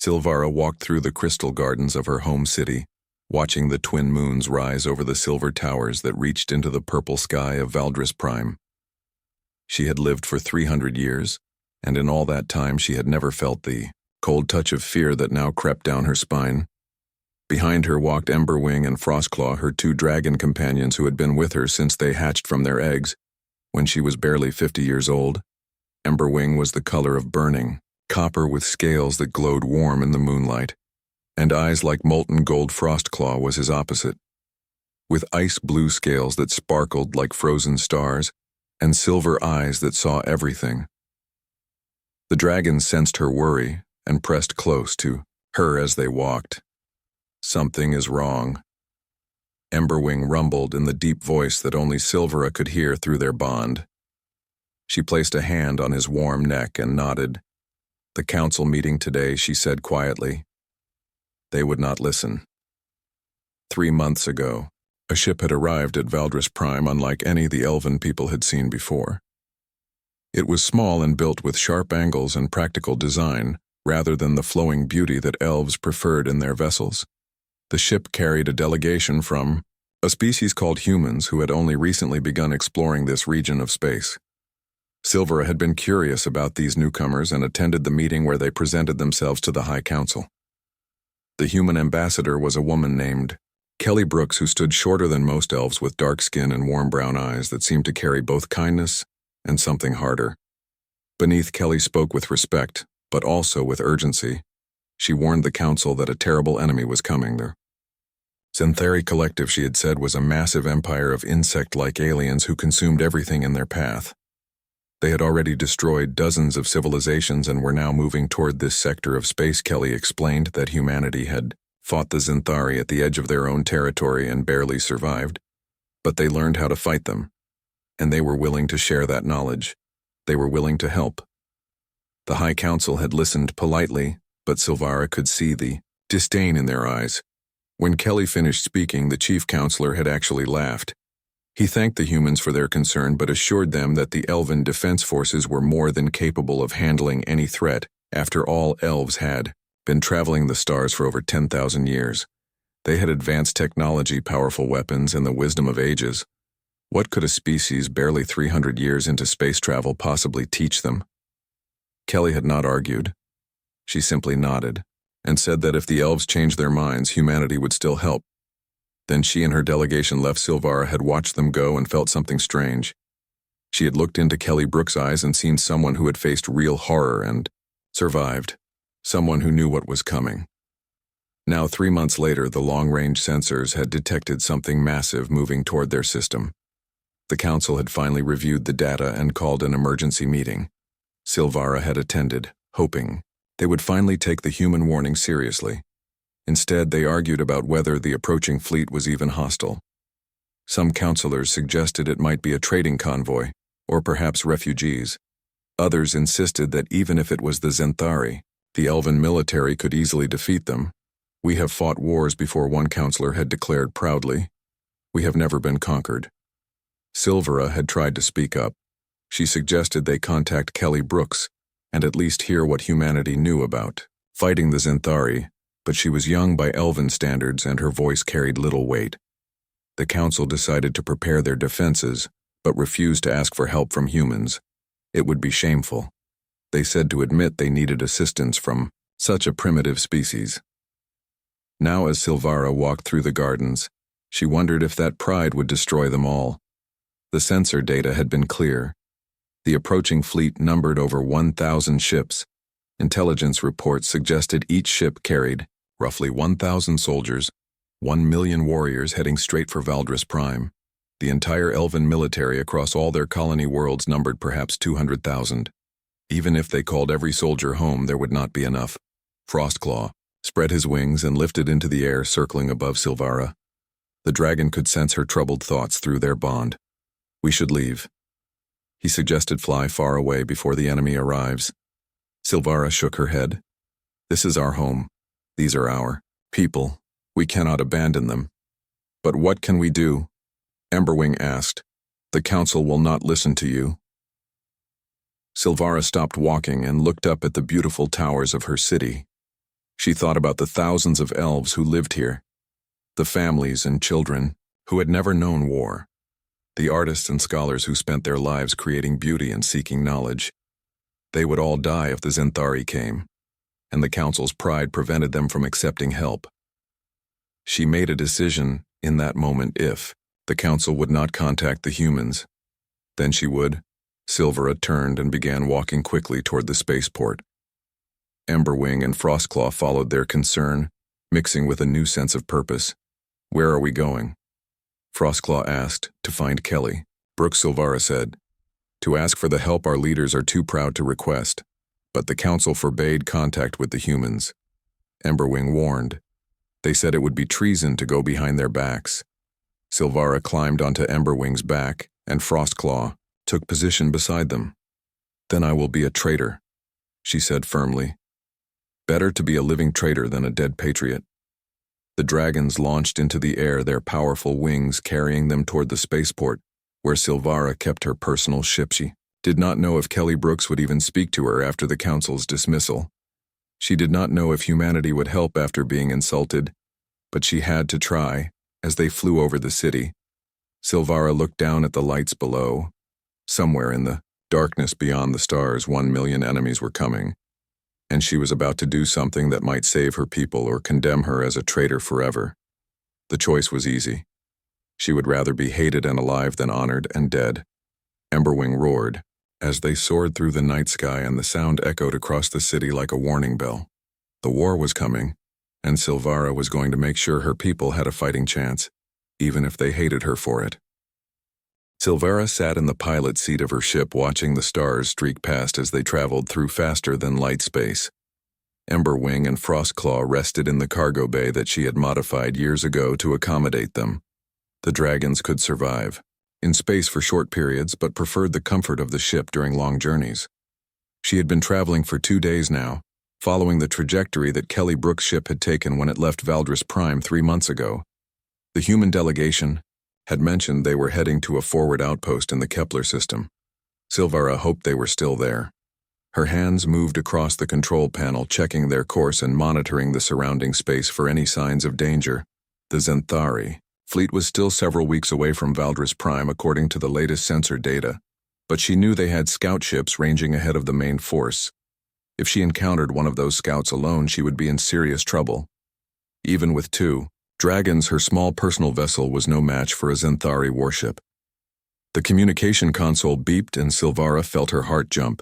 Silvara walked through the crystal gardens of her home city, watching the twin moons rise over the silver towers that reached into the purple sky of Valdris Prime. She had lived for 300 years, and in all that time she had never felt the cold touch of fear that now crept down her spine. Behind her walked Emberwing and Frostclaw, her two dragon companions who had been with her since they hatched from their eggs, when she was barely 50 years old. Emberwing was the color of burning copper with scales that glowed warm in the moonlight, and eyes like molten gold. Frostclaw was his opposite, with ice-blue scales that sparkled like frozen stars, and silver eyes that saw everything. The dragons sensed her worry and pressed close to her as they walked. "Something is wrong," Emberwing rumbled in the deep voice that only Silvera could hear through their bond. She placed a hand on his warm neck and nodded. "The council meeting today," she said quietly. They would not listen. 3 months ago, a ship had arrived at Valdris Prime unlike any the elven people had seen before. It was small and built with sharp angles and practical design, rather than the flowing beauty that elves preferred in their vessels. The ship carried a delegation from a species called humans who had only recently begun exploring this region of space. Silvera had been curious about these newcomers and attended the meeting where they presented themselves to the High Council. The human ambassador was a woman named Kelly Brooks, who stood shorter than most elves with dark skin and warm brown eyes that seemed to carry both kindness and something harder. Beneath, Kelly spoke with respect, but also with urgency. She warned the council that a terrible enemy was coming there. Syntheri Collective, she had said, was a massive empire of insect-like aliens who consumed everything in their path. They had already destroyed dozens of civilizations and were now moving toward this sector of space. Kelly explained that humanity had fought the Zinthari at the edge of their own territory and barely survived, but they learned how to fight them, and they were willing to share that knowledge. They were willing to help. The High Council had listened politely, but Silvara could see the disdain in their eyes. When Kelly finished speaking, the chief counselor had actually laughed. He thanked the humans for their concern but assured them that the elven defense forces were more than capable of handling any threat. After all, elves had been traveling the stars for over 10,000 years. They had advanced technology, powerful weapons, and the wisdom of ages. What could a species barely 300 years into space travel possibly teach them? Kelly had not argued. She simply nodded and said that if the elves changed their minds, humanity would still help. Then she and her delegation left. Silvara had watched them go and felt something strange. She had looked into Kelly Brooks' eyes and seen someone who had faced real horror and survived, someone who knew what was coming. Now, 3 months later, the long-range sensors had detected something massive moving toward their system. The council had finally reviewed the data and called an emergency meeting. Silvara had attended, hoping they would finally take the human warning seriously. Instead, they argued about whether the approaching fleet was even hostile. Some counselors suggested it might be a trading convoy, or perhaps refugees. Others insisted that even if it was the Zinthari, the elven military could easily defeat them. "We have fought wars before," one counselor had declared proudly. "We have never been conquered." Silvera had tried to speak up. She suggested they contact Kelly Brooks and at least hear what humanity knew about fighting the Zinthari, but she was young by elven standards and her voice carried little weight. The council decided to prepare their defenses, but refused to ask for help from humans. It would be shameful. They said to admit they needed assistance from such a primitive species. Now, as Silvara walked through the gardens, she wondered if that pride would destroy them all. The sensor data had been clear. The approaching fleet numbered over 1,000 ships. Intelligence reports suggested each ship carried roughly 1,000 soldiers, 1 million warriors heading straight for Valdris Prime. The entire elven military across all their colony worlds numbered perhaps 200,000. Even if they called every soldier home, there would not be enough. Frostclaw spread his wings and lifted into the air, circling above Silvara. The dragon could sense her troubled thoughts through their bond. "We should leave," he suggested. "Fly far away before the enemy arrives." Silvara shook her head. "This is our home. These are our people. We cannot abandon them." "But what can we do?" Emberwing asked. "The council will not listen to you." Silvara stopped walking and looked up at the beautiful towers of her city. She thought about the thousands of elves who lived here, the families and children who had never known war, the artists and scholars who spent their lives creating beauty and seeking knowledge. They would all die if the Zenthari came, and the Council's pride prevented them from accepting help. She made a decision in that moment: if the Council would not contact the humans, then she would. Silvera turned and began walking quickly toward the spaceport. Emberwing and Frostclaw followed their concern, mixing with a new sense of purpose. "Where are we going?" Frostclaw asked. "To find Kelly," Brooke Silvera said. "To ask for the help our leaders are too proud to request, but the Council forbade contact with the humans," Emberwing warned. "They said it would be treason to go behind their backs." Silvera climbed onto Emberwing's back, and Frostclaw took position beside them. "Then I will be a traitor," she said firmly. "Better to be a living traitor than a dead patriot." The dragons launched into the air, their powerful wings carrying them toward the spaceport, where Silvera kept her personal ship. She did not know if Kelly Brooks would even speak to her after the Council's dismissal. She did not know if humanity would help after being insulted, but she had to try. As they flew over the city, Silvera looked down at the lights below. Somewhere in the darkness beyond the stars, 1,000,000 enemies were coming, and she was about to do something that might save her people or condemn her as a traitor forever. The choice was easy. She would rather be hated and alive than honored and dead. Emberwing roared as they soared through the night sky, and the sound echoed across the city like a warning bell. The war was coming, and Silvera was going to make sure her people had a fighting chance, even if they hated her for it. Silvera sat in the pilot seat of her ship, watching the stars streak past as they traveled through faster-than-light space. Emberwing and Frostclaw rested in the cargo bay that she had modified years ago to accommodate them. The dragons could survive in space for short periods, but preferred the comfort of the ship during long journeys. She had been traveling for 2 days now, following the trajectory that Kelly Brooks' ship had taken when it left Valdris Prime 3 months ago. The human delegation had mentioned they were heading to a forward outpost in the Kepler system. Silvera hoped they were still there. Her hands moved across the control panel, checking their course and monitoring the surrounding space for any signs of danger. The Zenthari fleet was still several weeks away from Valdris Prime according to the latest sensor data, but she knew they had scout ships ranging ahead of the main force. If she encountered one of those scouts alone, she would be in serious trouble. Even with 2 dragons, her small personal vessel was no match for a Zenthari warship. The communication console beeped and Silvera felt her heart jump.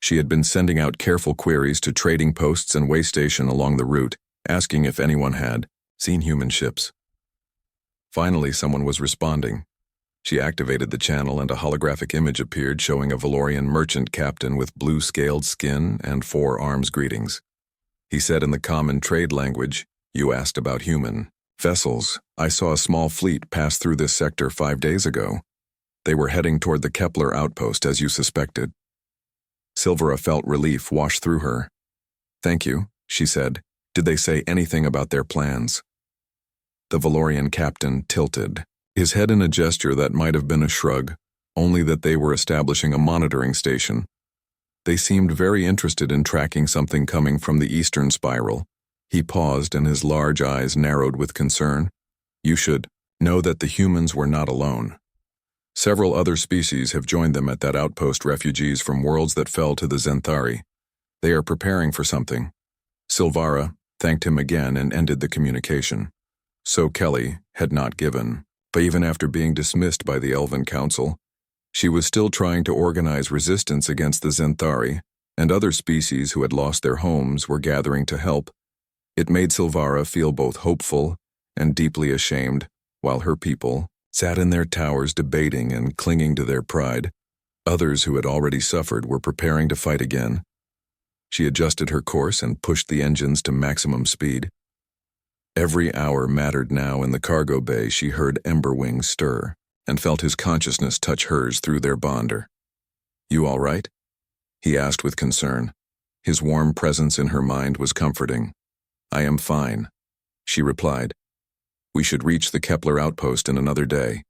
She had been sending out careful queries to trading posts and way station along the route, asking if anyone had seen human ships. Finally, someone was responding. She activated the channel and a holographic image appeared showing a Valorian merchant captain with blue-scaled skin and 4 arms. "Greetings." He said in the common trade language, "You asked about human vessels. I saw a small fleet pass through this sector 5 days ago. They were heading toward the Kepler outpost as you suspected." Silvera felt relief wash through her. "Thank you," she said. "Did they say anything about their plans?" The Valorian captain tilted, his head in a gesture that might have been a shrug, only that they were establishing a monitoring station. They seemed very interested in tracking something coming from the eastern spiral. He paused and his large eyes narrowed with concern. "You should know that the humans were not alone. Several other species have joined them at that outpost, refugees from worlds that fell to the Zenthari. They are preparing for something." Silvera thanked him again and ended the communication. So Kelly had not given. But even after being dismissed by the Elven Council, she was still trying to organize resistance against the Zenthari, and other species who had lost their homes were gathering to help. It made Silvera feel both hopeful and deeply ashamed, while her people sat in their towers debating and clinging to their pride. Others who had already suffered were preparing to fight again. She adjusted her course and pushed the engines to maximum speed. Every hour mattered now. In the cargo bay, she heard Emberwing stir and felt his consciousness touch hers through their bonder. "You all right?" he asked with concern. His warm presence in her mind was comforting. "I am fine," she replied. "We should reach the Kepler outpost in another day."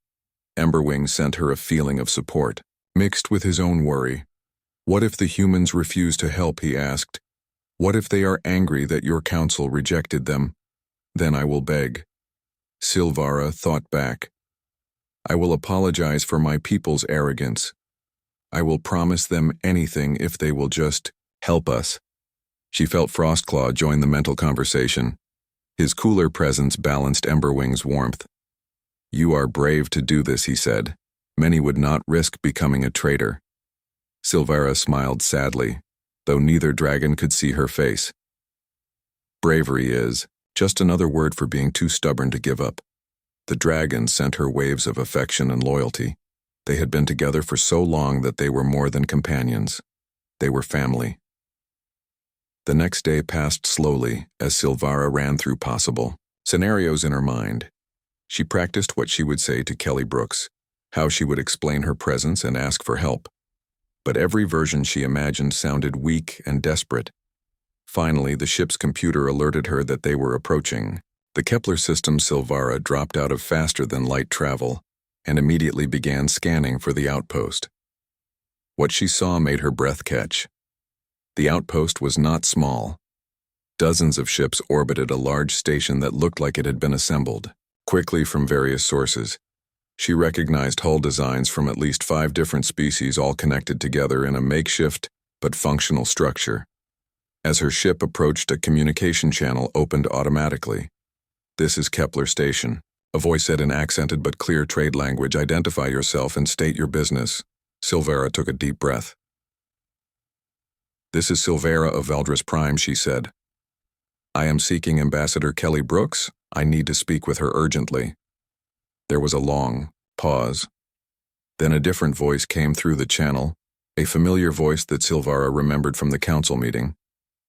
Emberwing sent her a feeling of support, mixed with his own worry. What if the humans refused to help, he asked. What if they are angry that your council rejected them? Then I will beg. Silvara thought back. I will apologize for my people's arrogance. I will promise them anything if they will just help us. She felt Frostclaw join the mental conversation. His cooler presence balanced Emberwing's warmth. You are brave to do this, he said. Many would not risk becoming a traitor. Silvara smiled sadly, though neither dragon could see her face. Bravery is just another word for being too stubborn to give up. The dragon sent her waves of affection and loyalty. They had been together for so long that they were more than companions. They were family. The next day passed slowly as Silvara ran through possible scenarios in her mind. She practiced what she would say to Kelly Brooks, how she would explain her presence and ask for help. But every version she imagined sounded weak and desperate. Finally, the ship's computer alerted her that they were approaching. The Kepler system Silvara dropped out of faster-than-light travel and immediately began scanning for the outpost. What she saw made her breath catch. The outpost was not small. Dozens of ships orbited a large station that looked like it had been assembled quickly from various sources. She recognized hull designs from at least 5 different species all connected together in a makeshift but functional structure. As her ship approached, a communication channel opened automatically. This is Kepler Station. A voice said in accented but clear trade language, identify yourself and state your business. Silvara took a deep breath. This is Silvara of Valdris Prime, she said. I am seeking Ambassador Kelly Brooks. I need to speak with her urgently. There was a long pause. Then a different voice came through the channel, a familiar voice that Silvara remembered from the council meeting.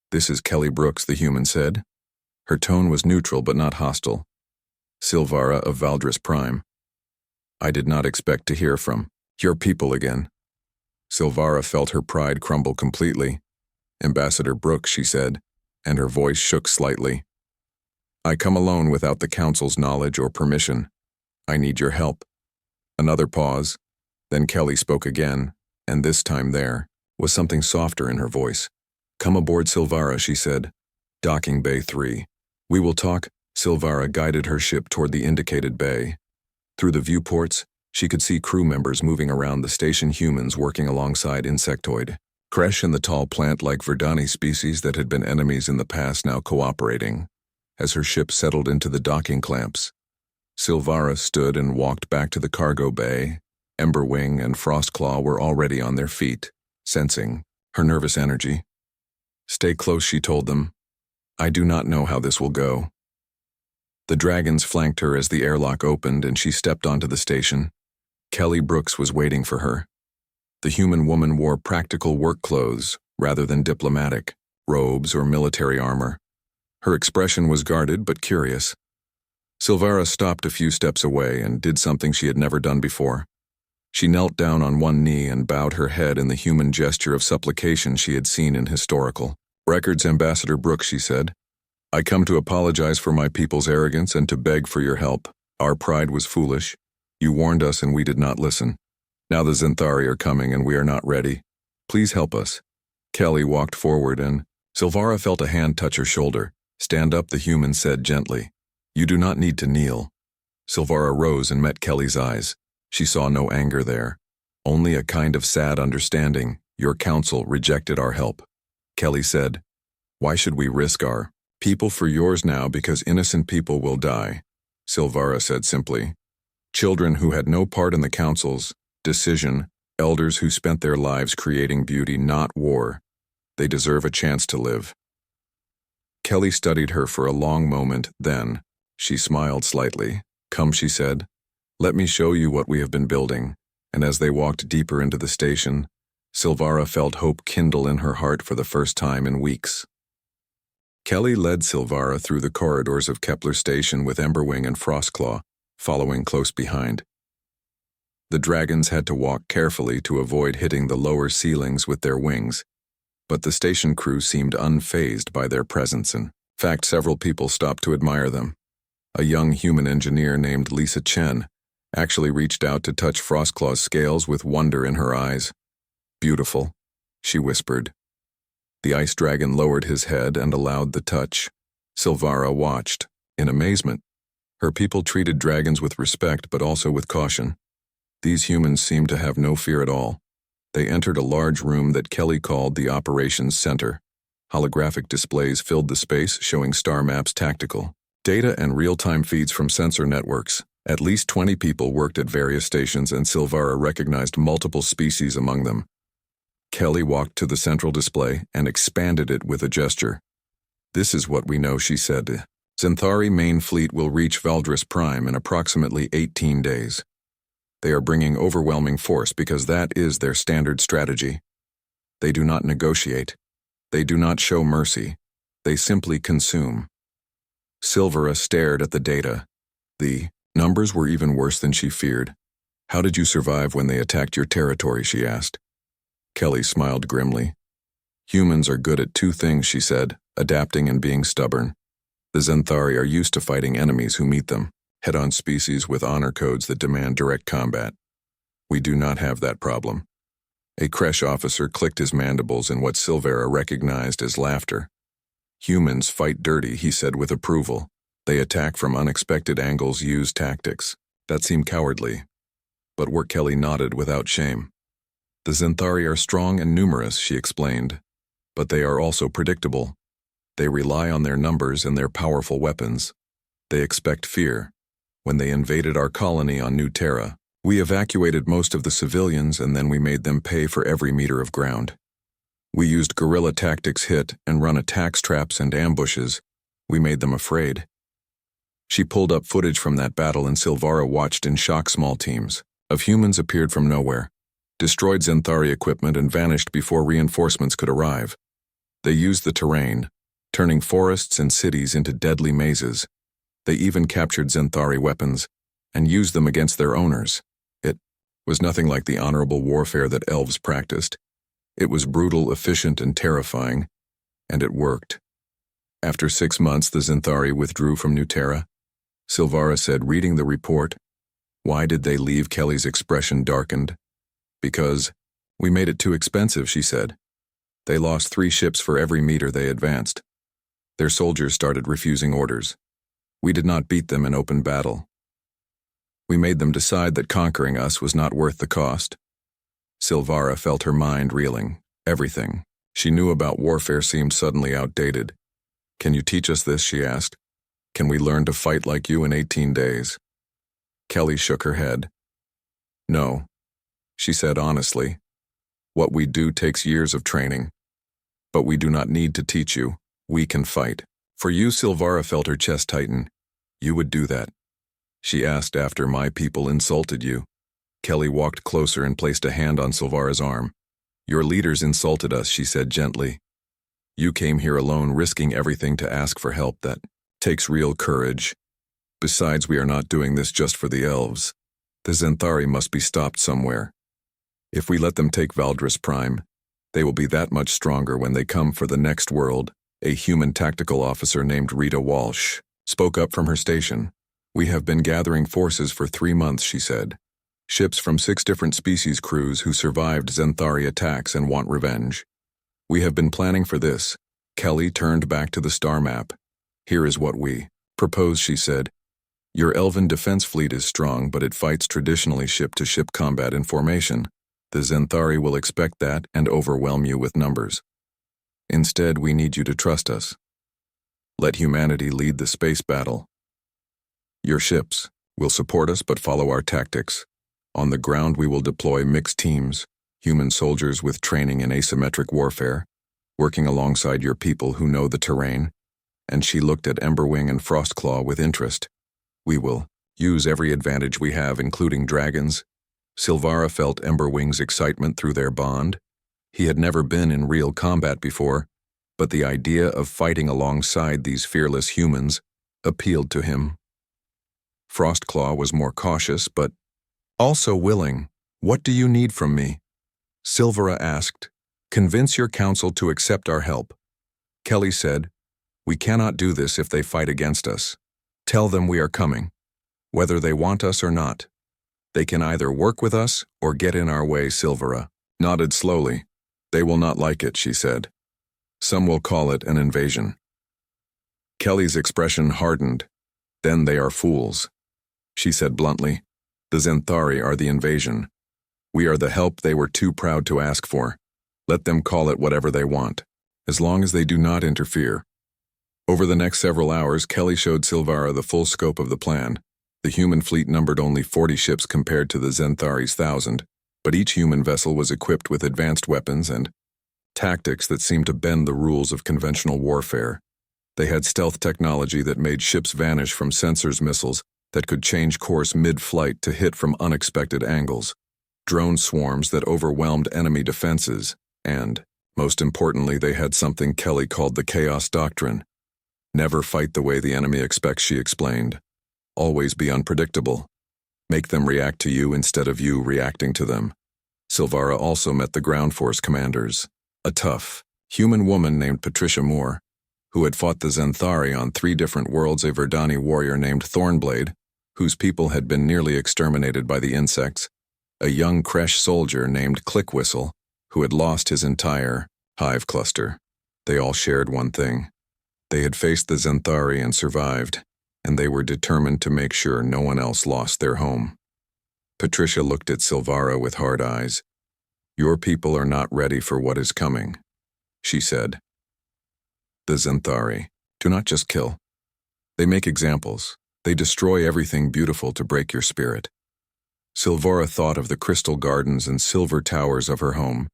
This is Kelly Brooks, the human said. Her tone was neutral but not hostile. Silvara of Valdris Prime. I did not expect to hear from your people again. Silvara felt her pride crumble completely. Ambassador Brooks, she said, and her voice shook slightly. I come alone without the council's knowledge or permission. I need your help. Another pause. Then Kelly spoke again, and this time there was something softer in her voice. Come aboard, Silvara, she said. Docking Bay 3. We will talk. Silvara guided her ship toward the indicated bay. Through the viewports, she could see crew members moving around the station, humans working alongside insectoid Kresh and the tall plant-like Verdani species that had been enemies in the past now cooperating. As her ship settled into the docking clamps, Silvara stood and walked back to the cargo bay. Emberwing and Frostclaw were already on their feet, sensing her nervous energy. Stay close, she told them. I do not know how this will go. The dragons flanked her as the airlock opened and she stepped onto the station. Kelly Brooks was waiting for her. The human woman wore practical work clothes rather than diplomatic robes or military armor. Her expression was guarded but curious. Silvara stopped a few steps away and did something she had never done before. She knelt down on one knee and bowed her head in the human gesture of supplication she had seen in historical records. Ambassador Brooks, she said, I come to apologize for my people's arrogance and to beg for your help. Our pride was foolish. You warned us and we did not listen. Now the Zenthari are coming and we are not ready. Please help us. Kelly walked forward and Silvara felt a hand touch her shoulder. Stand up, the human said gently. You do not need to kneel. Silvara rose and met Kelly's eyes. She saw no anger there, only a kind of sad understanding. Your council rejected our help. Kelly said, why should we risk our people for yours now because innocent people will die? Silvara said simply. Children who had no part in the council's decision, elders who spent their lives creating beauty, not war. They deserve a chance to live. Kelly studied her for a long moment, then she smiled slightly. Come, she said. Let me show you what we have been building. And as they walked deeper into the station, Silvara felt hope kindle in her heart for the first time in weeks. Kelly led Silvara through the corridors of Kepler Station with Emberwing and Frostclaw following close behind. The dragons had to walk carefully to avoid hitting the lower ceilings with their wings, but the station crew seemed unfazed by their presence. In fact, several people stopped to admire them. A young human engineer named Lisa Chen actually reached out to touch Frostclaw's scales with wonder in her eyes. Beautiful, she whispered. The ice dragon lowered his head and allowed the touch. Silvara watched, in amazement. Her people treated dragons with respect but also with caution. These humans seemed to have no fear at all. They entered a large room that Kelly called the Operations Center. Holographic displays filled the space, showing star maps, tactical data, and real-time feeds from sensor networks. At least 20 people worked at various stations, and Silvara recognized multiple species among them. Kelly walked to the central display and expanded it with a gesture. "This is what we know," she said. "Xanthari main fleet will reach Valdris Prime in approximately 18 days. They are bringing overwhelming force because that is their standard strategy. They do not negotiate. They do not show mercy. They simply consume." Silvara stared at the data. The numbers were even worse than she feared. "How did you survive when they attacked your territory?" she asked. Kelly smiled grimly. "Humans are good at two things," she said, "adapting and being stubborn. The Xanthari are used to fighting enemies who meet them, head-on species with honor codes that demand direct combat. We do not have that problem." A Kresh officer clicked his mandibles in what Silvara recognized as laughter. "Humans fight dirty," he said with approval. "They attack from unexpected angles, use tactics that seem cowardly." But Kelly nodded without shame. "The Xanthari are strong and numerous," she explained, "but they are also predictable. They rely on their numbers and their powerful weapons. They expect fear. When they invaded our colony on New Terra, we evacuated most of the civilians, and then we made them pay for every meter of ground. We used guerrilla tactics, hit and run attacks, traps, and ambushes. We made them afraid." She pulled up footage from that battle, and Silvara watched in shock. Small teams of humans appeared from nowhere, destroyed Xanthari equipment, and vanished before reinforcements could arrive. They used the terrain, turning forests and cities into deadly mazes. They even captured Xanthari weapons and used them against their owners. It was nothing like the honorable warfare that elves practiced. It was brutal, efficient, and terrifying, and it worked. After 6 months, the Xanthari withdrew from New Terra. Silvara said, reading the report. "Why did they leave?" Kelly's expression darkened. "Because we made it too expensive," she said. "They lost 3 ships for every meter they advanced. Their soldiers started refusing orders. We did not beat them in open battle. We made them decide that conquering us was not worth the cost." Silvara felt her mind reeling. Everything she knew about warfare seemed suddenly outdated. "Can you teach us this?" she asked. "Can we learn to fight like you in 18 days? Kelly shook her head. "No," she said honestly. "What we do takes years of training. But we do not need to teach you. We can fight." "For you," Silvara felt her chest tighten. "You would do that?" she asked. "After my people insulted you?" Kelly walked closer and placed a hand on Silvara's arm. "Your leaders insulted us," she said gently. "You came here alone, risking everything to ask for help. That takes real courage. Besides, we are not doing this just for the elves. The Xanthari must be stopped somewhere. If we let them take Valdris Prime, they will be that much stronger when they come for the next world." A human tactical officer named Rita Walsh spoke up from her station. "We have been gathering forces for 3 months," she said. "Ships from 6 different species crews who survived Xanthari attacks and want revenge. We have been planning for this." Kelly turned back to the star map. "Here is what we propose," she said. "Your elven defense fleet is strong, but it fights traditionally ship-to-ship combat in formation. The Xanthari will expect that and overwhelm you with numbers. Instead, we need you to trust us. Let humanity lead the space battle. Your ships will support us but follow our tactics. On the ground, we will deploy mixed teams, human soldiers with training in asymmetric warfare, working alongside your people who know the terrain." And she looked at Emberwing and Frostclaw with interest. "We will use every advantage we have, including dragons." Silvara felt Emberwing's excitement through their bond. He had never been in real combat before, but the idea of fighting alongside these fearless humans appealed to him. Frostclaw was more cautious, but also willing. "What do you need from me?" Silvara asked. "Convince your council to accept our help." Kelly said, "We cannot do this if they fight against us. Tell them we are coming, whether they want us or not. They can either work with us or get in our way." Silvara nodded slowly. "They will not like it," she said. Some will call it an invasion. Kelly's expression hardened. Then they are fools. She said bluntly, the Zenthari are the invasion. We are the help they were too proud to ask for. Let them call it whatever they want, as long as they do not interfere. Over the next several hours, Kelly showed Silvara the full scope of the plan. The human fleet numbered only 40 ships compared to the Zenthari's 1,000, but each human vessel was equipped with advanced weapons and tactics that seemed to bend the rules of conventional warfare. They had stealth technology that made ships vanish from sensors missiles that could change course mid-flight to hit from unexpected angles, drone swarms that overwhelmed enemy defenses, and, most importantly, they had something Kelly called the Chaos Doctrine. Never fight the way the enemy expects, she explained. Always be unpredictable. Make them react to you instead of you reacting to them. Silvara also met the ground force commanders, a tough, human woman named Patricia Moore, who had fought the Zenthari on 3 different worlds, a Verdani warrior named Thornblade, whose people had been nearly exterminated by the insects, a young Kresh soldier named Clickwhistle, who had lost his entire hive cluster. They all shared one thing. They had faced the Zenthari and survived, and they were determined to make sure no one else lost their home. Patricia looked at Silvara with hard eyes. Your people are not ready for what is coming, she said. The Zenthari do not just kill. They make examples. They destroy everything beautiful to break your spirit. Silvara thought of the crystal gardens and silver towers of her home.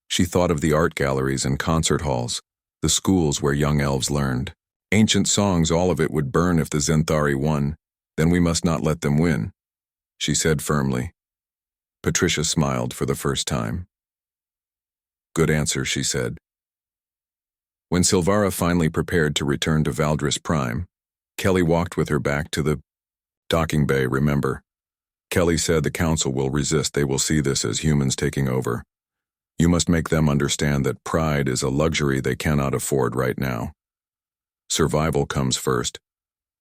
She thought of the art galleries and concert halls, the schools where young elves learned. Ancient songs, all of it would burn if the Zenthari won. Then we must not let them win, she said firmly. Patricia smiled for the first time. Good answer, she said. When Silvara finally prepared to return to Valdris Prime, Kelly walked with her back to the docking bay. Remember, Kelly said the council will resist. They will see this as humans taking over. You must make them understand that pride is a luxury they cannot afford right now. Survival comes first.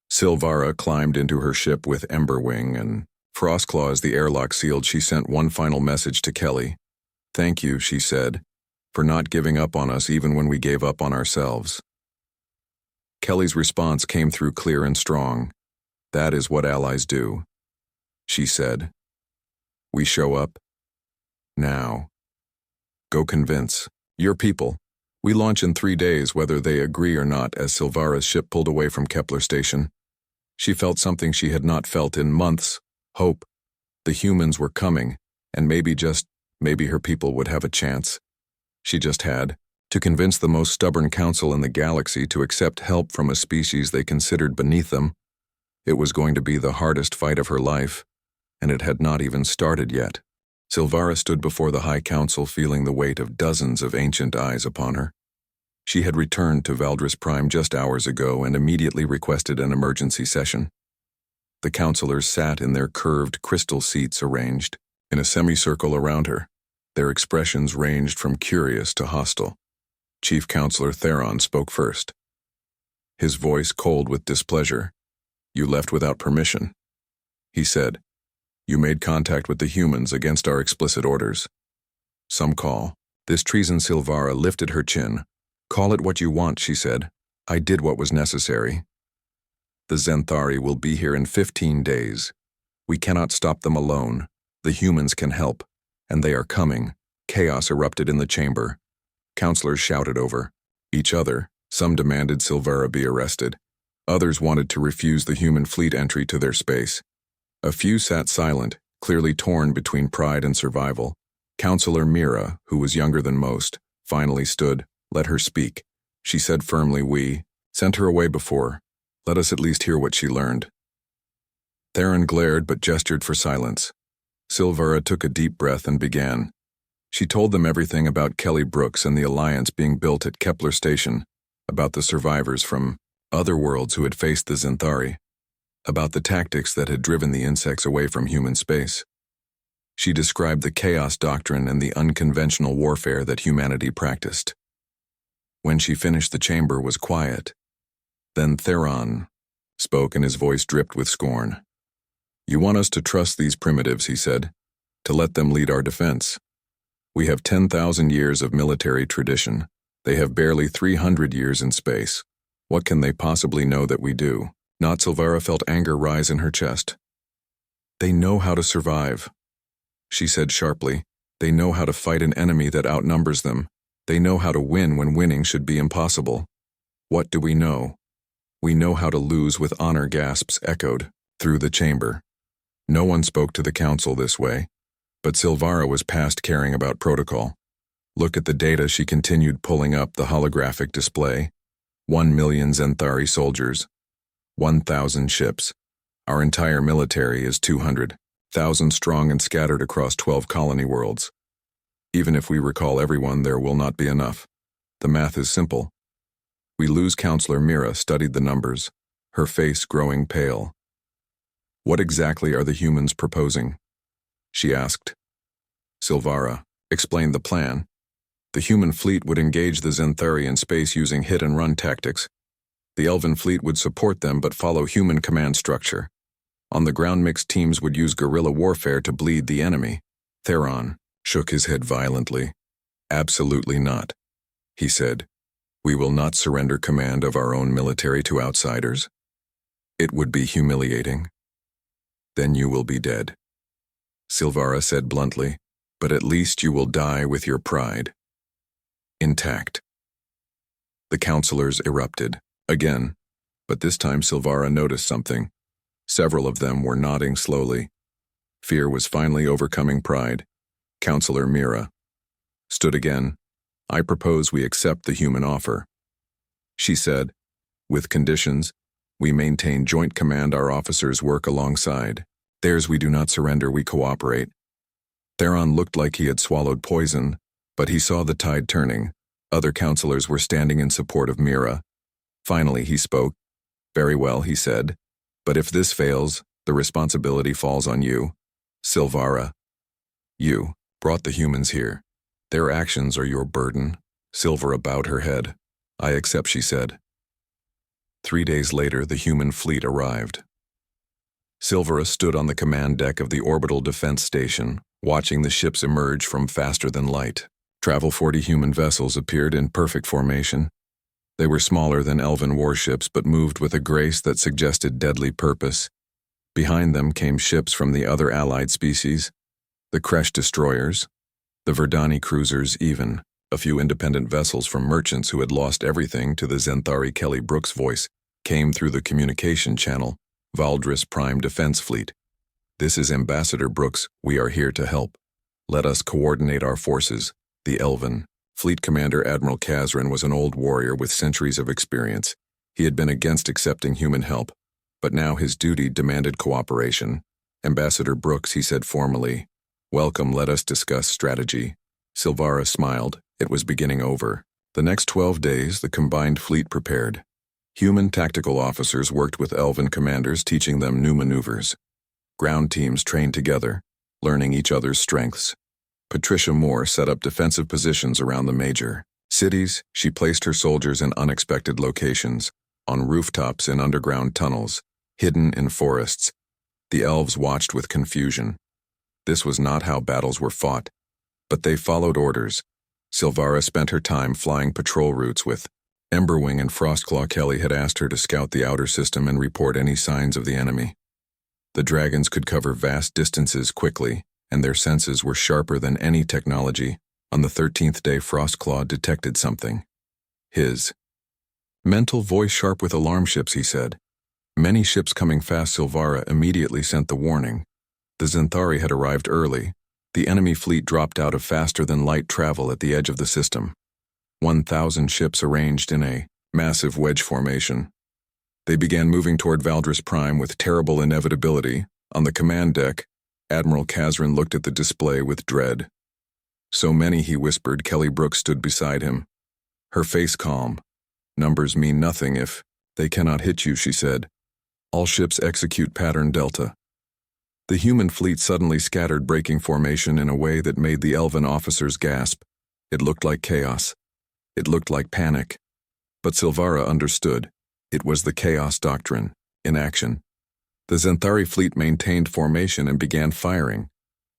Silvara climbed into her ship with Emberwing and Frostclaw as the airlock sealed. She sent one final message to Kelly. Thank you, she said, for not giving up on us even when we gave up on ourselves. Kelly's response came through clear and strong. That is what allies do, she said. We show up now. Go convince your people. We launch in 3 days, whether they agree or not. As Silvara's ship pulled away from Kepler Station, she felt something she had not felt in months. Hope. The humans were coming, and maybe her people would have a chance. She just had to convince the most stubborn council in the galaxy to accept help from a species they considered beneath them. It was going to be the hardest fight of her life, and it had not even started yet. Silvara stood before the High Council, feeling the weight of dozens of ancient eyes upon her. She had returned to Valdris Prime just hours ago and immediately requested an emergency session. The councilors sat in their curved crystal seats arranged in a semicircle around her. Their expressions ranged from curious to hostile. Chief Counselor Theron spoke first, his voice cold with displeasure. You left without permission, he said. You made contact with the humans against our explicit orders. Some call this treason. Silvara lifted her chin. Call it what you want, she said. I did what was necessary. The Zenthari will be here in 15 days. We cannot stop them alone. The humans can help, and they are coming. Chaos erupted in the chamber. Counselors shouted over each other. Some demanded Silvara be arrested. Others wanted to refuse the human fleet entry to their space. A few sat silent, clearly torn between pride and survival. Counselor Mira, who was younger than most, finally stood. Let her speak. She said firmly, we sent her away before. Let us at least hear what she learned. Theron glared but gestured for silence. Silvara took a deep breath and began. She told them everything about Kelly Brooks and the alliance being built at Kepler Station, about the survivors from other worlds who had faced the Zenthari, about the tactics that had driven the insects away from human space. She described the Chaos Doctrine and the unconventional warfare that humanity practiced. When she finished, the chamber was quiet. Then Theron spoke, and his voice dripped with scorn. You want us to trust these primitives, he said, to let them lead our defense. We have 10,000 years of military tradition. They have barely 300 years in space. What can they possibly know that we do? Not Silvara felt anger rise in her chest. They know how to survive, she said sharply. They know how to fight an enemy that outnumbers them. They know how to win when winning should be impossible. What do we know? We know how to lose with honor, gasps echoed through the chamber. No one spoke to the council this way, but Silvara was past caring about protocol. Look at the data, she continued, pulling up the holographic display. 1 million Zenthari soldiers. 1,000 ships. Our entire military is 200,000 strong and scattered across 12 colony worlds. Even if we recall everyone, there will not be enough. The math is simple. We lose. Counselor Mira studied the numbers, her face growing pale. What exactly are the humans proposing? She asked. Silvara explained the plan. The human fleet would engage the Zenthari in space using hit-and-run tactics. The Elven fleet would support them but follow human command structure. On the ground, mixed teams would use guerrilla warfare to bleed the enemy. Theron shook his head violently. Absolutely not, he said. We will not surrender command of our own military to outsiders. It would be humiliating. Then you will be dead, Silvara said bluntly, but at least you will die with your pride intact. The counselors erupted again, but this time Silvara noticed something. Several of them were nodding slowly. Fear was finally overcoming pride. Counselor Mira stood again. I propose we accept the human offer, she said. With conditions. We maintain joint command. Our officers work alongside theirs. We do not surrender, we cooperate. Theron looked like he had swallowed poison, but he saw the tide turning. Other counselors were standing in support of Mira. Finally he spoke. Very well, he said. But if this fails, the responsibility falls on you, Silvara. You brought the humans here. Their actions are your burden. Silvara bowed her head. I accept, she said. 3 days later, the human fleet arrived. Silvara stood on the command deck of the orbital defense station, watching the ships emerge from faster than light. Travel 40 human vessels appeared in perfect formation. They were smaller than elven warships but moved with a grace that suggested deadly purpose. Behind them came ships from the other allied species, the Kresh destroyers, the Verdani cruisers, even a few independent vessels from merchants who had lost everything to the Zenthari. Kelly Brooks' voice came through the communication channel. Valdris Prime Defense Fleet. This is Ambassador Brooks. We are here to help. Let us coordinate our forces. The Elven Fleet Commander Admiral Kazran was an old warrior with centuries of experience. He had been against accepting human help, but now his duty demanded cooperation. Ambassador Brooks, he said formally. Welcome, let us discuss strategy. Silvara smiled. It was beginning over. The next 12 days, the combined fleet prepared. Human tactical officers worked with Elven commanders, teaching them new maneuvers. Ground teams trained together, learning each other's strengths. Patricia Moore set up defensive positions around the major cities. She placed her soldiers in unexpected locations, on rooftops, in underground tunnels, hidden in forests. The elves watched with confusion. This was not how battles were fought, but they followed orders. Silvara spent her time flying patrol routes with Emberwing and Frostclaw. Kelly had asked her to scout the outer system and report any signs of the enemy. The dragons could cover vast distances quickly, and their senses were sharper than any technology. On the 13th day, Frostclaw detected something. His mental voice sharp with alarm ships, he said. Many ships coming fast. Silvara immediately sent the warning. The Zenthari had arrived early. The enemy fleet dropped out of faster-than-light travel at the edge of the system. 1,000 ships arranged in a massive wedge formation. They began moving toward Valdris Prime with terrible inevitability. On the command deck, Admiral Kazran looked at the display with dread. So many, he whispered. Kelly Brooks stood beside him, her face calm. Numbers mean nothing if they cannot hit you, she said. All ships execute pattern Delta. The human fleet suddenly scattered, breaking formation in a way that made the Elven officers gasp. It looked like chaos. It looked like panic. But Silvara understood. It was the Chaos Doctrine, in action. The Zenthari fleet maintained formation and began firing.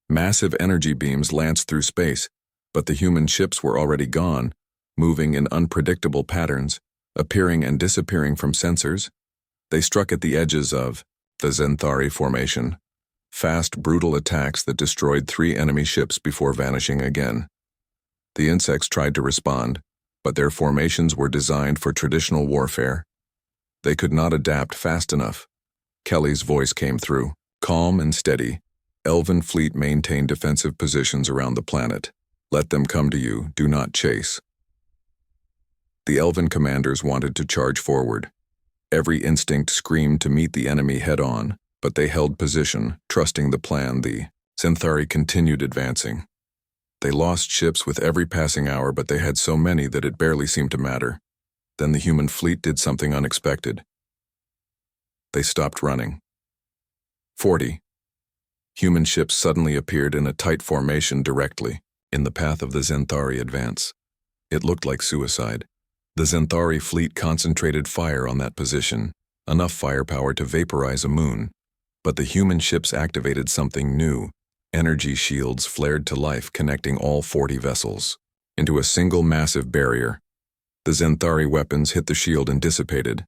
Massive energy beams lanced through space, but the human ships were already gone. moving in unpredictable patterns, appearing and disappearing from sensors. They struck at the edges of the Xanthari formation, fast, brutal attacks that destroyed 3 enemy ships before vanishing again. The insects tried to respond, but their formations were designed for traditional warfare. They could not adapt fast enough. Kelly's voice came through, calm and steady. Elven fleet maintained defensive positions around the planet. Let them come to you, do not chase. The Elven commanders wanted to charge forward. Every instinct screamed to meet the enemy head-on, but they held position, trusting the plan. The Xanthari continued advancing. They lost ships with every passing hour, but they had so many that it barely seemed to matter. Then the human fleet did something unexpected. They stopped running. 40. Human ships suddenly appeared in a tight formation directly in the path of the Xanthari advance. It looked like suicide. The Xanthari fleet concentrated fire on that position, enough firepower to vaporize a moon. But the human ships activated something new. Energy shields flared to life, connecting all 40 vessels into a single massive barrier. The Xanthari weapons hit the shield and dissipated.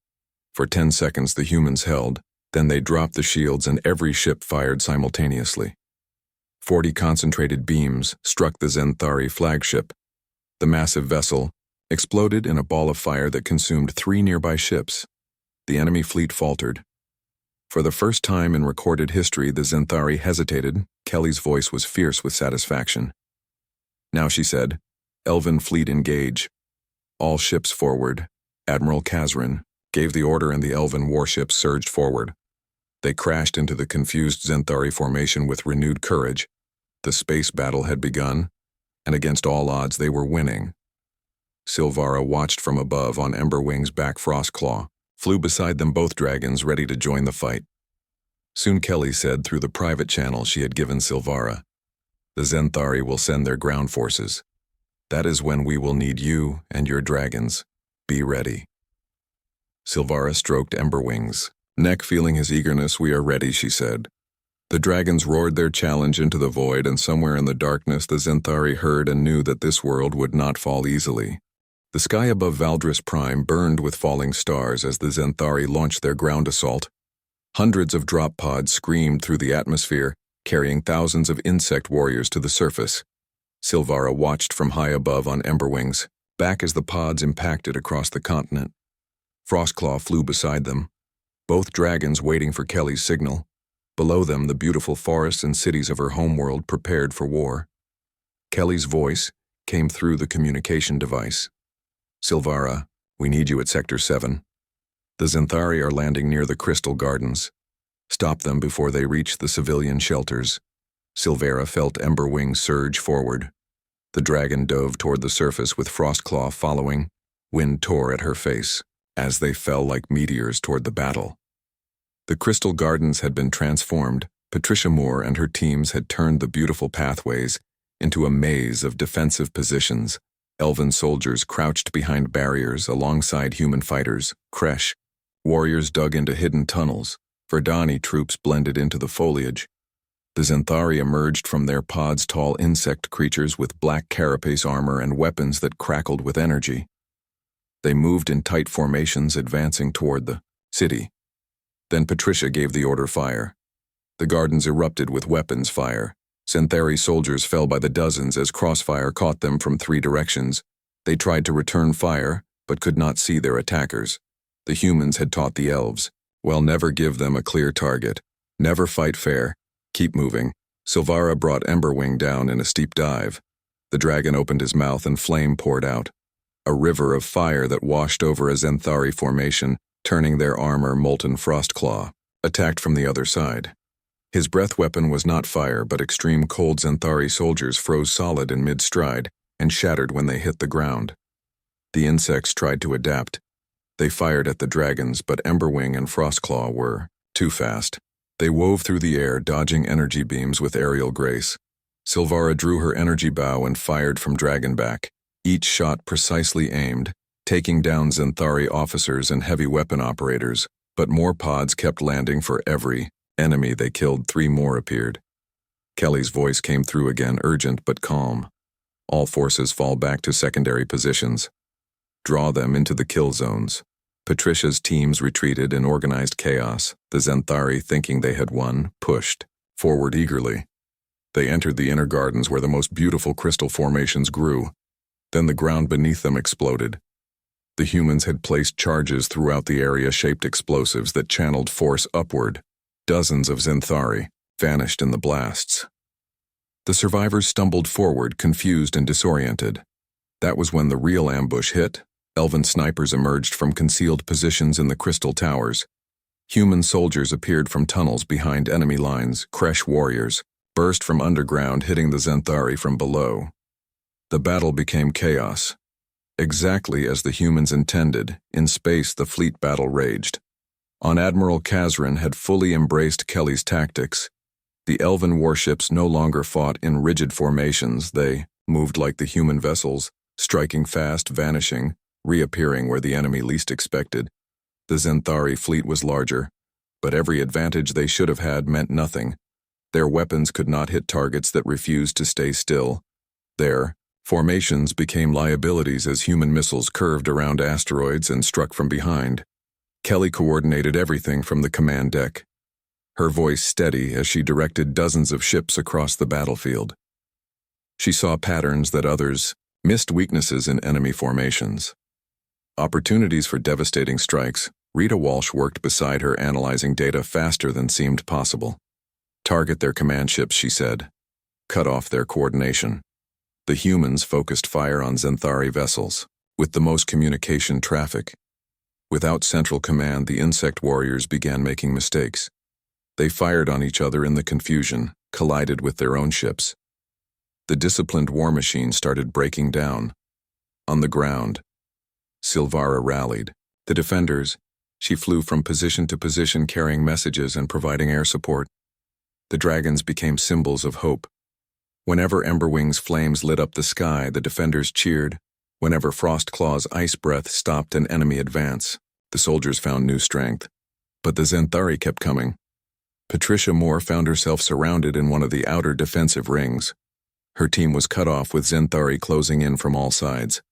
For 10 seconds the humans held, then they dropped the shields and every ship fired simultaneously. 40 concentrated beams struck the Xanthari flagship. The massive vessel exploded in a ball of fire that consumed 3 nearby ships. The enemy fleet faltered. For the first time in recorded history, the Xanthari hesitated. Kelly's voice was fierce with satisfaction. Now she said, "Elven fleet engage. All ships forward." Admiral Kazrin gave the order and the Elven warships surged forward. They crashed into the confused Xanthari formation with renewed courage. The space battle had begun, and against all odds they were winning. Silvara watched from above on Emberwing's back. Frostclaw flew beside them, both dragons ready to join the fight. Soon Kelly said through the private channel she had given Silvara, "The Xanthari will send their ground forces. That is when we will need you and your dragons. Be ready." Silvara stroked Emberwing's neck, feeling his eagerness. "We are ready," she said. The dragons roared their challenge into the void, and somewhere in the darkness the Xanthari heard and knew that this world would not fall easily. The sky above Valdris Prime burned with falling stars as the Xanthari launched their ground assault. Hundreds of drop pods screamed through the atmosphere, carrying thousands of insect warriors to the surface. Silvara watched from high above on Emberwings, back as the pods impacted across the continent. Frostclaw flew beside them, both dragons waiting for Kelly's signal. Below them, the beautiful forests and cities of her homeworld prepared for war. Kelly's voice came through the communication device. "Silvara, we need you at Sector 7. The Xanthari are landing near the Crystal Gardens. Stop them before they reach the civilian shelters." Silvara felt Emberwing surge forward. The dragon dove toward the surface with Frostclaw following. Wind tore at her face as they fell like meteors toward the battle. The Crystal Gardens had been transformed. Patricia Moore and her teams had turned the beautiful pathways into a maze of defensive positions. Elven soldiers crouched behind barriers alongside human fighters. Kresh warriors dug into hidden tunnels. Verdani troops blended into the foliage. The Xanthari emerged from their pods, tall insect creatures with black carapace armor and weapons that crackled with energy. They moved in tight formations, advancing toward the city. Then Patricia gave the order, "Fire." The gardens erupted with weapons fire. Xanthari soldiers fell by the dozens as crossfire caught them from 3 directions. They tried to return fire, but could not see their attackers. The humans had taught the elves, "Well, never give them a clear target. Never fight fair. Keep moving." Silvara brought Emberwing down in a steep dive. The dragon opened his mouth and flame poured out. A river of fire that washed over a Xanthari formation, turning their armor molten. Frostclaw attacked from the other side. His breath weapon was not fire, but extreme cold. Xanthari soldiers froze solid in mid-stride and shattered when they hit the ground. The insects tried to adapt. They fired at the dragons, but Emberwing and Frostclaw were too fast. They wove through the air, dodging energy beams with aerial grace. Silvara drew her energy bow and fired from Dragonback, each shot precisely aimed, taking down Xanthari officers and heavy weapon operators, but more pods kept landing. For every enemy they killed, 3 more appeared. Kelly's voice came through again, urgent but calm. "All forces fall back to secondary positions. draw them into the kill zones. Patricia's teams retreated in organized chaos. The Zenthari, thinking they had won, pushed forward eagerly. They entered the inner gardens where the most beautiful crystal formations grew. Then the ground beneath them exploded. The humans had placed charges throughout the area, shaped explosives that channeled force upward. Dozens of Zenthari vanished in the blasts. The survivors stumbled forward, confused and disoriented. That was when the real ambush hit. Elven snipers emerged from concealed positions in the crystal towers. Human soldiers appeared from tunnels behind enemy lines. Kresh warriors burst from underground, hitting the Zenthari from below. The battle became chaos. Exactly as the humans intended, in space the fleet battle raged. On Admiral Kazran had fully embraced Kelly's tactics. The elven warships no longer fought in rigid formations. They moved like the human vessels, striking fast, vanishing, reappearing where the enemy least expected. The Zenthari fleet was larger, but every advantage they should have had meant nothing. Their weapons could not hit targets that refused to stay still. Their formations became liabilities as human missiles curved around asteroids and struck from behind. Kelly coordinated everything from the command deck, her voice steady as she directed dozens of ships across the battlefield. She saw patterns that others missed, weaknesses in enemy formations, opportunities for devastating strikes. Rita Walsh worked beside her, analyzing data faster than seemed possible. Target their command ships, she said. Cut off their coordination. The humans focused fire on Zenthari vessels, with the most communication traffic. Without central command, the insect warriors began making mistakes. They fired on each other in the confusion, collided with their own ships. The disciplined war machine started breaking down. On the ground, Silvara rallied. The defenders, she flew from position to position, carrying messages and providing air support. The dragons became symbols of hope. Whenever Emberwing's flames lit up the sky, the defenders cheered. Whenever Frostclaw's ice breath stopped an enemy advance, the soldiers found new strength. But the Zenthari kept coming. Patricia Moore found herself surrounded in one of the outer defensive rings. Her team was cut off, with Zenthari closing in from all sides.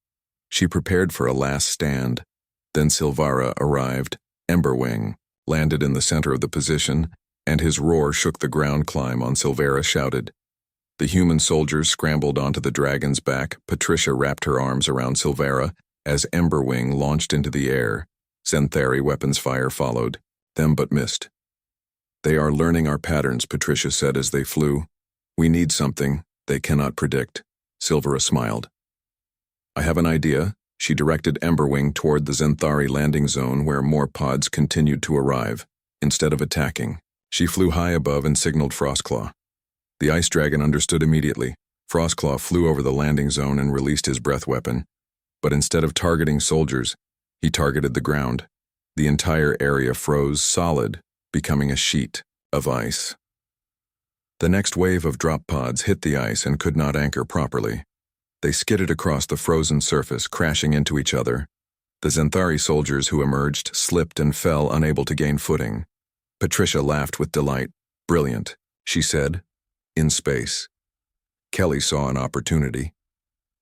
She prepared for a last stand. Then Silvara arrived. Emberwing landed in the center of the position, and his roar shook the ground. Climb on, Silvara shouted. The human soldiers scrambled onto the dragon's back. Patricia wrapped her arms around Silvara as Emberwing launched into the air. Zenthari weapons fire followed them but missed. They are learning our patterns, Patricia said as they flew. We need something they cannot predict. Silvara smiled. I have an idea. She directed Emberwing toward the Zenthari landing zone where more pods continued to arrive. Instead of attacking, she flew high above and signaled Frostclaw. The ice dragon understood immediately. Frostclaw flew over the landing zone and released his breath weapon. But instead of targeting soldiers, he targeted the ground. The entire area froze solid, becoming a sheet of ice. The next wave of drop pods hit the ice and could not anchor properly. They skidded across the frozen surface, crashing into each other. The Zenthari soldiers who emerged slipped and fell, unable to gain footing. Patricia laughed with delight. Brilliant, she said. In space. Kelly saw an opportunity.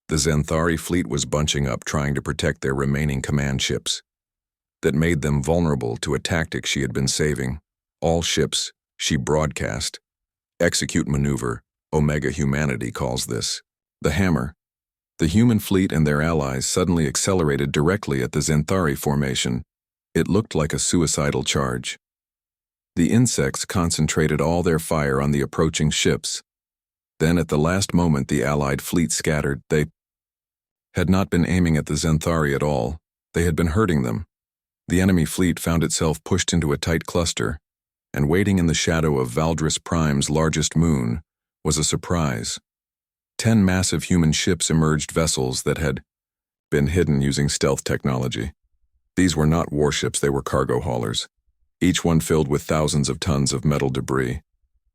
The Zenthari fleet was bunching up, trying to protect their remaining command ships. That made them vulnerable to a tactic she had been saving. All ships, she broadcast. Execute maneuver, Omega Humanity calls this. The hammer. The human fleet and their allies suddenly accelerated directly at the Zenthari formation. It looked like a suicidal charge. The insects concentrated all their fire on the approaching ships. Then at the last moment the Allied fleet scattered. They had not been aiming at the Zenthari at all. They had been hurting them. The enemy fleet found itself pushed into a tight cluster, and waiting in the shadow of Valdris Prime's largest moon was a surprise. 10 massive human ships emerged, vessels that had been hidden using stealth technology. These were not warships, they were cargo haulers, each one filled with thousands of tons of metal debris.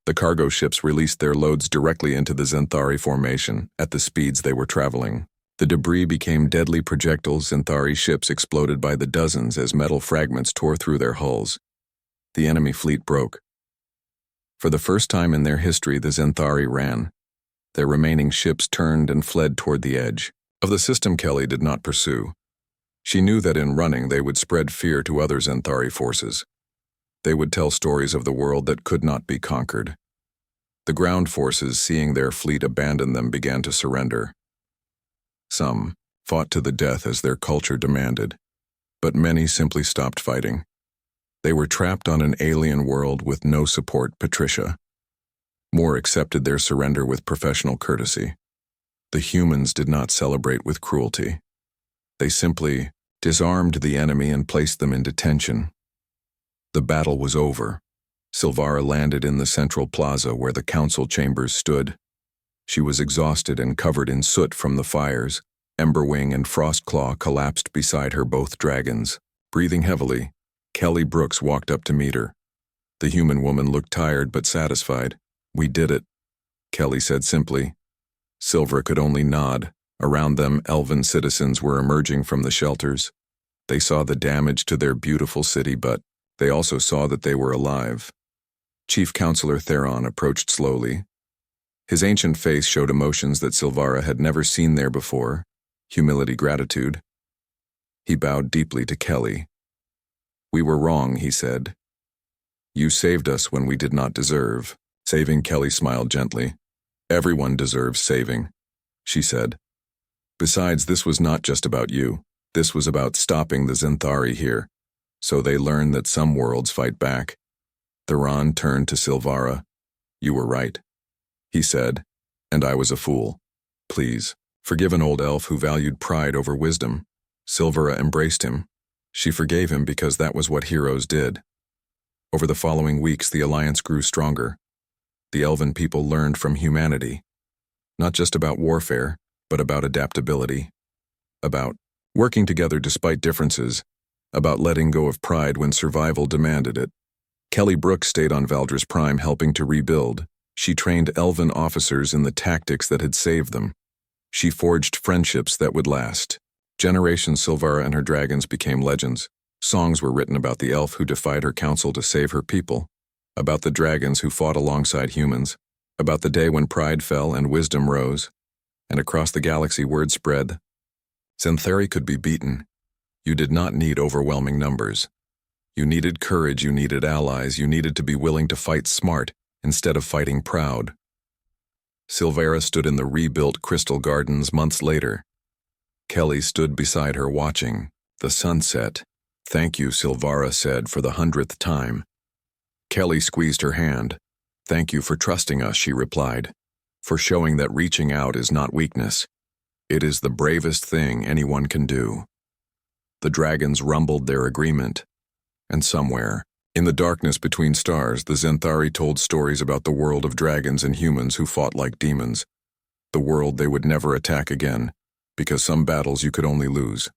The cargo ships released their loads directly into the Zenthari formation at the speeds they were traveling. The debris became deadly projectiles. Zenthari ships exploded by the dozens as metal fragments tore through their hulls. The enemy fleet broke. For the first time in their history, the Zenthari ran. Their remaining ships turned and fled toward the edge of the system. Kelly did not pursue. She knew that in running they would spread fear to other Xanthari forces. They would tell stories of the world that could not be conquered. The ground forces, seeing their fleet abandon them, began to surrender. Some fought to the death as their culture demanded, but many simply stopped fighting. They were trapped on an alien world with no support. Patricia. More accepted their surrender with professional courtesy. The humans did not celebrate with cruelty. They simply disarmed the enemy and placed them in detention. The battle was over. Silvara landed in the central plaza where the council chambers stood. She was exhausted and covered in soot from the fires. Emberwing and Frostclaw collapsed beside her, both dragons. Breathing heavily, Kelly Brooks walked up to meet her. The human woman looked tired but satisfied. "We did it," Kelly said simply. Silvera could only nod. Around them, elven citizens were emerging from the shelters. They saw the damage to their beautiful city, but they also saw that they were alive. Chief Counselor Theron approached slowly. His ancient face showed emotions that Silvara had never seen there before: humility, gratitude. He bowed deeply to Kelly. "We were wrong," he said. "You saved us when we did not deserve." Saving, Kelly smiled gently. "Everyone deserves saving," she said. "Besides, this was not just about you. This was about stopping the Xanthari here, so they learn that some worlds fight back." Theron turned to Silvara. "You were right," he said, "and I was a fool. Please, forgive an old elf who valued pride over wisdom." Silvera embraced him. She forgave him because that was what heroes did. Over the following weeks, the alliance grew stronger. The elven people learned from humanity, not just about warfare, but about adaptability, about working together despite differences, about letting go of pride when survival demanded it. Kelly Brooks stayed on Valdris Prime, helping to rebuild. She trained elven officers in the tactics that had saved them. She forged friendships that would last. Generations, Silvara and her dragons became legends. Songs were written about the elf who defied her council to save her people, about the dragons who fought alongside humans, about the day when pride fell and wisdom rose. And across the galaxy, word spread. Xanthari could be beaten. You did not need overwhelming numbers. You needed courage, you needed allies, you needed to be willing to fight smart instead of fighting proud. Silvera stood in the rebuilt Crystal Gardens months later. Kelly stood beside her watching the sunset. "Thank you," Silvara said for the 100th time. Kelly squeezed her hand. "Thank you for trusting us," she replied, "for showing that reaching out is not weakness. It is the bravest thing anyone can do." The dragons rumbled their agreement. And somewhere, in the darkness between stars, the Xanthari told stories about the world of dragons and humans who fought like demons. The world they would never attack again, because some battles you could only lose